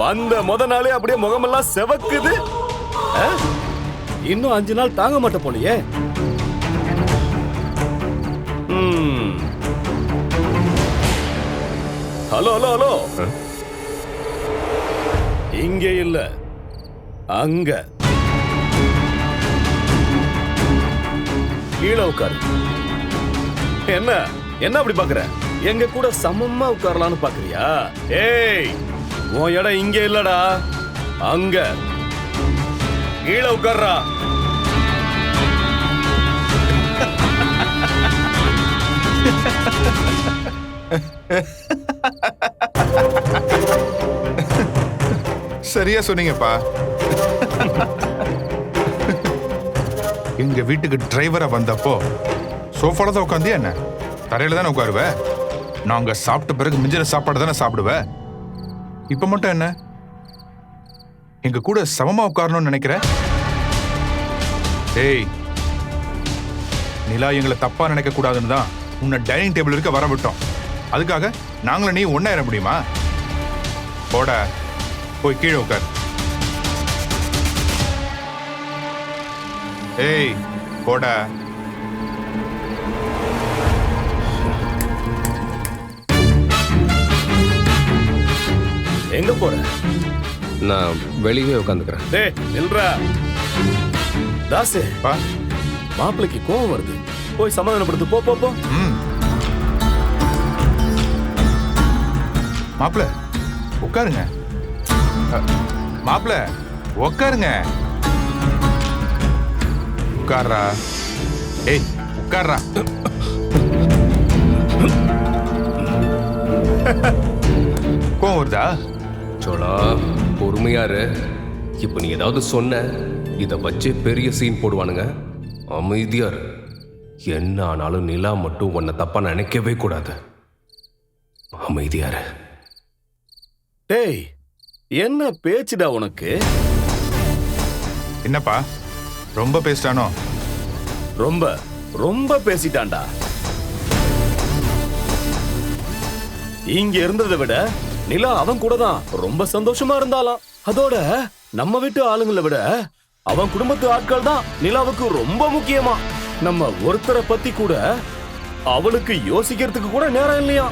அந்த முத நாளே அப்படியே முகமெல்லாம் செவக்குது. இன்னும் 5 நாள் தாங்க மாட்ட போலயே. ஹலோ ஹலோ ஹலோ, இங்க இல்ல, அங்க கீழே உட்காரு. என்ன என்ன அப்படி பாக்குற? எங்க கூட சமமா உட்காரலான்னு பாக்குறியா? ஏய், உன் இடம் இங்க இல்லடா, அங்க கீழே உட்கார்றா. சரியா சொன்னீங்கப்பா. எங்க வீட்டுக்கு டிரைவரா வந்தப்போ சோஃபால தான் உட்காந்து என்ன தரையில தானே உட்காருவ. நாங்க சாப்பிட்ட பிறகு மிஞ்சின சாப்பாடு தானே சாப்பிடுவ. இப்ப மட்டும் என்ன எங்க கூட சமமா உட்காரணும்னு நினைக்கிற? ஏய், நிலா எங்களை தப்பா நினைக்க கூடாதுன்னு தான் உன்னை டைனிங் டேபிள் இருக்க வர விட்டோம். அதுக்காக நாங்களும் நீ ஒண்ணா ஏற முடியுமா? போட, போய் கீழே உட்கார். ஏய், போட. எங்க போற? நான் வெளியே உட்காந்துக்கிறேன். டேய் நில்றா. தாசு, பா, மாப்பிளைக்கு கோவம் வருது, போய் சமாதானப்படுத்து. போ போ போ. மாப்பிள உட்காருங்க. மாப்பிள உட்காருங்க. உட்கார்றா. ஏய், உட்கார்றா. கோவம் வருதா? சோழா, பொறுமையாரு. இப்ப நீ ஏதாவது சொன்ன, இத வச்சு பெரிய சீன் போடுவானுங்க. அமைதியாரு. என்ன ஆனாலும் நிலா மட்டும் உன்னை தப்பா நினைக்கவே கூடாது. அமைதியாரு. டேய், என்ன பேச்சுடா உனக்கு? என்னப்பா ரொம்ப பேசிட்டானோ? ரொம்ப ரொம்ப பேசிட்டான்டா. இங்க இருந்ததை விட நிலா அவன் கூட தான் ரொம்ப சந்தோஷமா இருந்தாலாம். அதோட நம்ம வீட்டு ஆளுங்களை விட அவன் குடும்பத்து ஆட்கள் தான் நிலாவுக்கு ரொம்ப முக்கியமா. நம்ம ஒருத்தரை பத்தி கூட அவளுக்கு யோசிக்கிறதுக்கு கூட நேரம் இல்லையா.